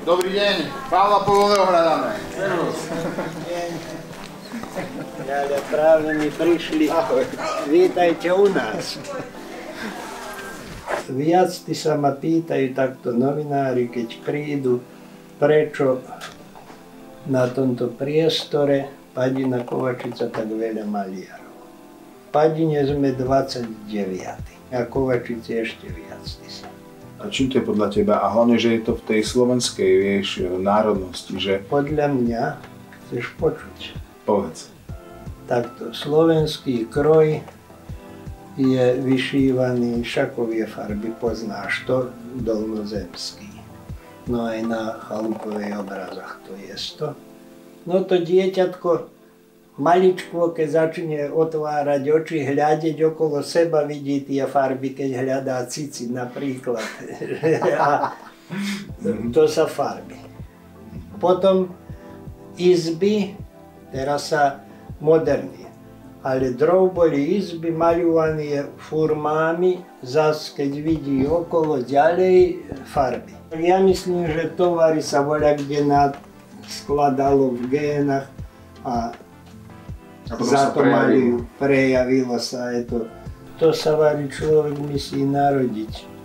Dobrý deň, Pavla Polového hľadáme. Ale práve mi prišli. Vítajte u nás. Viac sa ma pýtajú takto novinári, keď prídu, prečo na tomto priestore Padina Kovačica tak veľa maliarov. V Padine sme 29. a Kovačici ešte viac. A čím to je podľa teba? A hlavne, že je to v tej slovenskej, vieš, národnosti, že... Podľa mňa, chceš počuť? Povedz. Takto, slovenský kroj je vyšívaný, šakovie farby, poznáš to, dolnozemský. No aj na chalupovej obrazách to je to. No to dieťatko, maličko, keď začne otvárať oči, hľadiť okolo seba, vidí tie farby, keď hľadá cici napríklad. A to sa farby. Potom izby, teraz sa moderní. Ale drov boli izby maľované furmami, zas keď vidí okolo ďalej farby. Ja myslím, že tovary sa voľa kde skladalo v génach a za to maľujú, prejavilo sa aj to. To sa varí človek musí narodiť.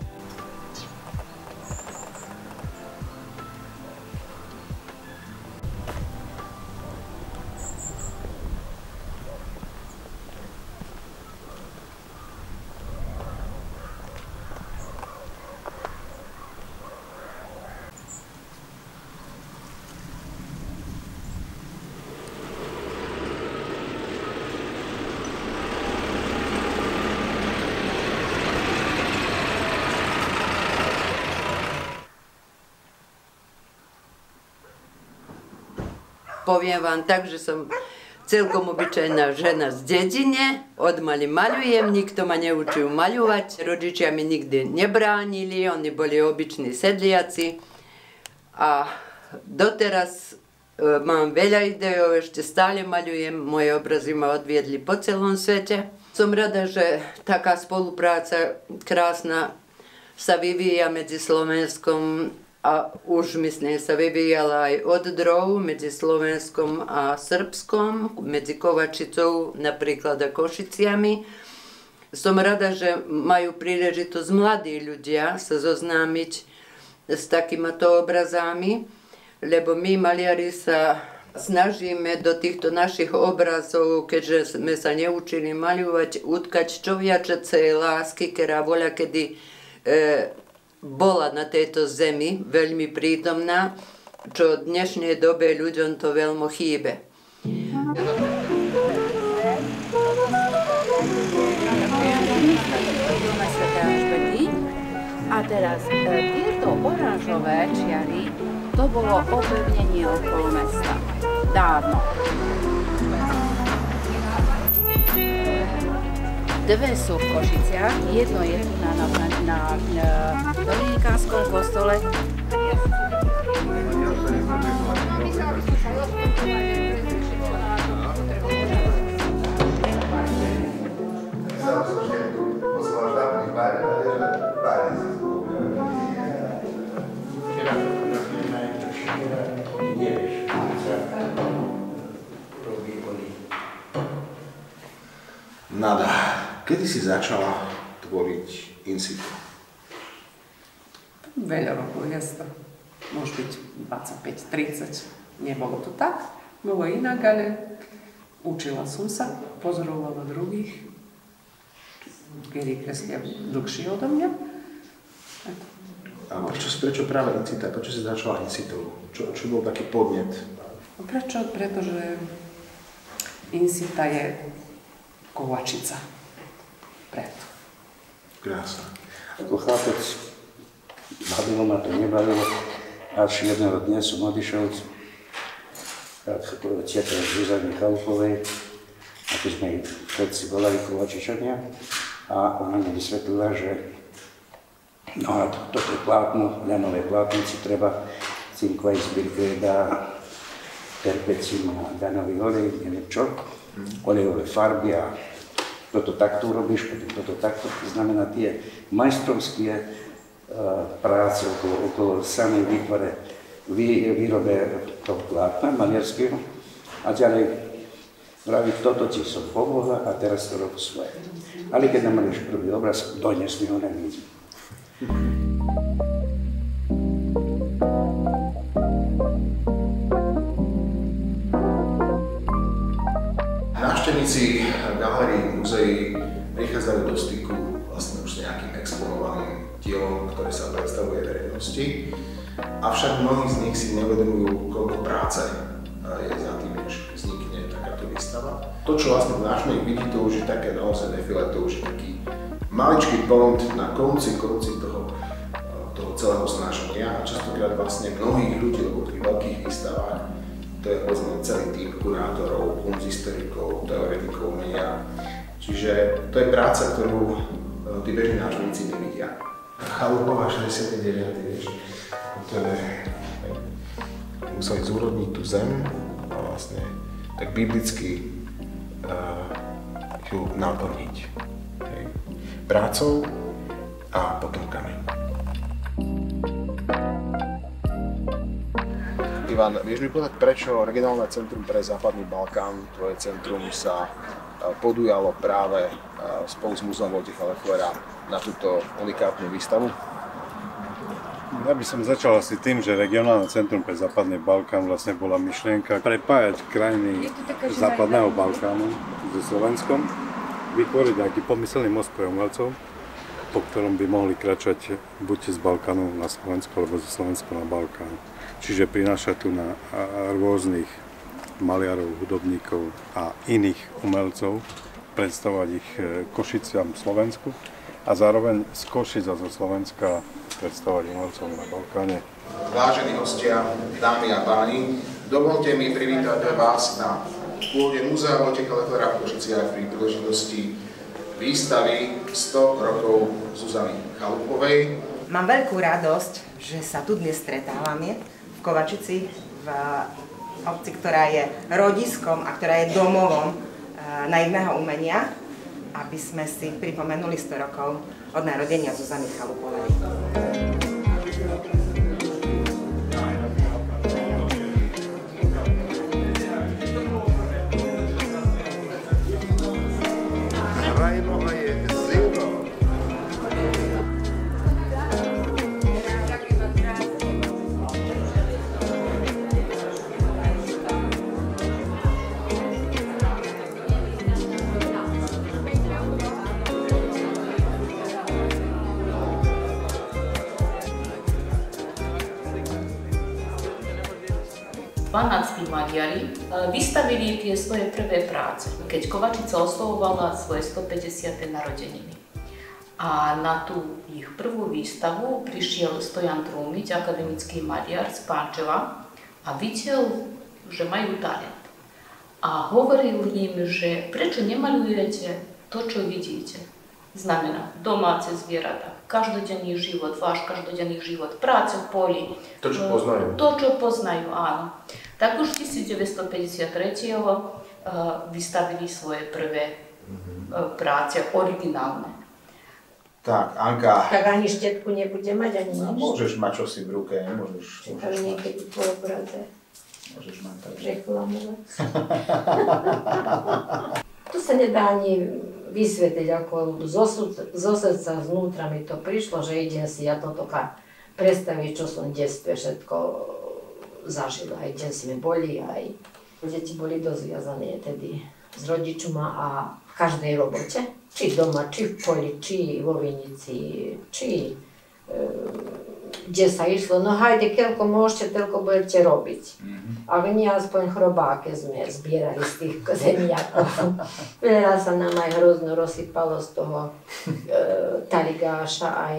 Poviem vám tak, že som celkom obyčajná žena z dedine, odmali maľujem, nikto ma neučil maľovať, rodičia mi nikdy nebránili, oni boli obyční sedliaci a doteraz mám veľa ideov, ešte stále maľujem, moje obrazy ma odviedli po celom svete. Som rada, že taká spolupráca krásna sa vyvíja medzi Slovenskom a už myslím sa vyvíjala aj od drov medzi Slovenskom a Srbskom, medzi Kovačicou napríklad a Košiciami. Som rada, že majú príležitosť mladí ľudia sa zoznámiť s takýmito obrazami, lebo my maliari sa snažíme do týchto našich obrazov, keďže sme sa neučili maľovať, utkať čo viacej lásky, ktorá voľa kedy bola na tejto zemi veľmi prítomná, čo v dnešnej dobe ľuďom to veľmi chýbe. A teraz tieto oranžové čiary, to bolo opevnenie okolo mesta. Dávno. Dve sú v Košiciach, jedno je tu na Dominikánskom kostole. Nada. Kedy si začala tvoriť in situ? Veľa rokov, jasno. Môže byť 25-30. Nebolo to tak, bolo inak, ale učila som sa, pozorovala druhých, ktorí kreslia dlhšie odo mňa. A prečo práve in situ? Prečo si začala in situ? Čo bol taký podnet? Prečo? Pretože in situ je Kovačica. Preto. Krásne. Ako chlapec, bavilo ma to, nebavilo, až jedného dňa som odišiel k tete Zuzane Chalupovej, a tu sme všetci volali Kovačičania, a ona mi vysvetlila, že no, toto je plátno, ľanové plátnici treba cinkovej zbírke dá terpecín a danový olej, neviem čo, olejové farby a toto takto urobíš, potom toto takto. To znamená, tie majstrovské práce okolo samej výrobe toho plátna maliarského a ďalej vraví, toto ti som pomohla a teraz to rob svoje. Ale keď namalíš prvý obraz, dones mi ho nemíde. Návštevníci galérií, múzeí prichádzajú do styku vlastne už s nejakým exponovaným dielom, ktoré sa predstavuje verejnosti. Avšak mnohí z nich si nevedomujú, koľko práce je za tým, než vznikne takáto výstava. To, čo vlastne v nášnej vidí, to už je také naozaj defilé, to už je taký maličký pont na konci toho celého snaženia a častokrát vlastne mnohých ľudí, lebo v tých veľkých výstavách to je povedzme celý tým kurátorov, kunsthistorikov, teoretikov umenia. Čiže to je práca, ktorú tí bežní návštevníci nevidia. Chalupová 69, vieš, to je, museli zúrodniť tú zem a vlastne tak biblicky ju naplniť prácou a potomkami. Ivan, vieš mi povedať, prečo Regionálne centrum pre Západný Balkán, tvoje centrum, sa podujalo práve spolu s Múzeom Vojtecha Lechlera na túto unikátnu výstavu? Ja by som začal asi tým, že Regionálne centrum pre Západný Balkán vlastne bola myšlienka prepájať krajiny Západného Balkánu so Slovenskom, vytvoriť nejaký pomyselný most pre umelcov, po ktorom by mohli kračať buď z Balkánu na Slovensko, alebo zo Slovenska na Balkán. Čiže prinášať tu na rôznych maliarov, hudobníkov a iných umelcov, predstavovať ich Košiciam v Slovensku a zároveň z Košic a zo Slovenska predstavovať umelcov na Balkáne. Vážení hostia, dámy a páni, dovolte mi privítať vás na pôde Múzea Vojtecha Lechlera v Košiciach pri príležitosti výstavy 100 rokov Zuzany Chalupovej. Mám veľkú radosť, že sa tu dnes stretávame v Kovačici, v obci, ktorá je rodiskom a ktorá je domovom naivného umenia, aby sme si pripomenuli 100 rokov od narodenia Zuzany Chalupovej. Banatskí maliari vystavili tie svoje prvé práce, keď Kovačica oslavovala svoje 150. narodeniny. A na tú ich prvú výstavu prišiel Stojan Trúmiť, akademický maliar z Pančeva a videl, že majú talent. A hovoril im, že prečo nemaľujete to, čo vidíte. Znamená domáce zvieratá, každodenný život, váš každodenný život, práca v poli. To, čo poznajú. To, čo poznajú, áno. Tak už 1953. Vystavili svoje prvé práce originálne. Tak, Anka. Tak ani štetku nebude mať, ani nič. Môžeš mať čosi v ruke, môžeš ale niekedy po obraze. Môžeš mať tak. Reklamovať. To sa nedá ani vysvetliť, ako zo srdca, znútra mi to prišlo, že idem si ja toto predstaviť, čo som v detstve všetko zažila. Aj deň si mi boli, aj deti boli dosť viazané tedy s rodičom a v každej robote. Či doma, či v poli, či vo vinici, či kde sa išlo. No hajde, keľko môžete, toľko budete robiť. Ale nie aspoň chrobáke sme zbierali z tých zemiakov. Veľa sa nám aj hrozno rozsypalo z toho taligáša, aj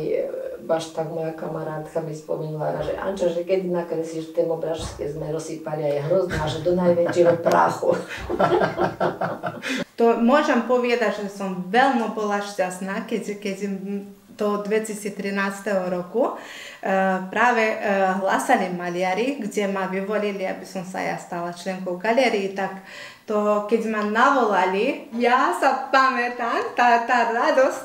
Baštak, moja kamarátka mi spomenula, že Anča, že kedy nakreslíš ten obraz, keď sme rozsypali aj hrozno, že do najväčšieho prachu. To môžem povedať, že som veľmi bola šťastná, keď do 2013 roku práve hlasali maliari, kde ma vyvolili, aby som sa ja stala členkou galérii, tak to, keď ma navolali, ja sa pamätám, tá radosť,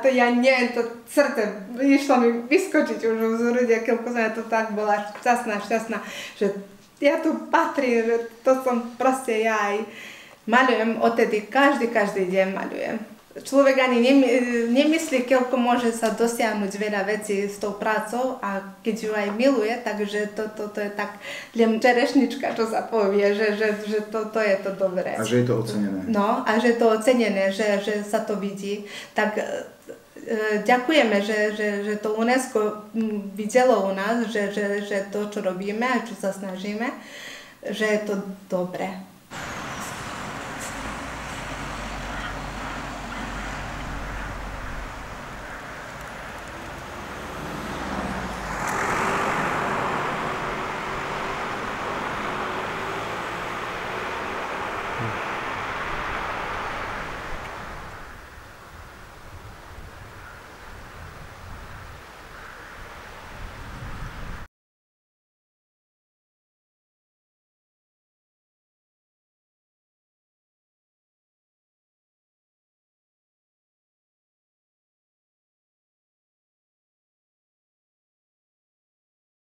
to ja neviem, to srdce išlo mi vyskočiť už z hrudia, keľko som ja to tak bola šťastná, že ja tu patrím, že to som proste ja aj maľujem, odtedy každý deň maľujem. Človek ani nemyslí, koľko môže sa dosiahnuť veľa vecí s tou prácou a keď ju aj miluje, takže to je tak len čerešnička, čo sa povie, že to je to dobré. A že je to ocenené. No, a že je to ocenené, že sa to vidí. Tak ďakujeme, že to UNESCO videlo u nás, že to, čo robíme a čo sa snažíme, že je to dobré.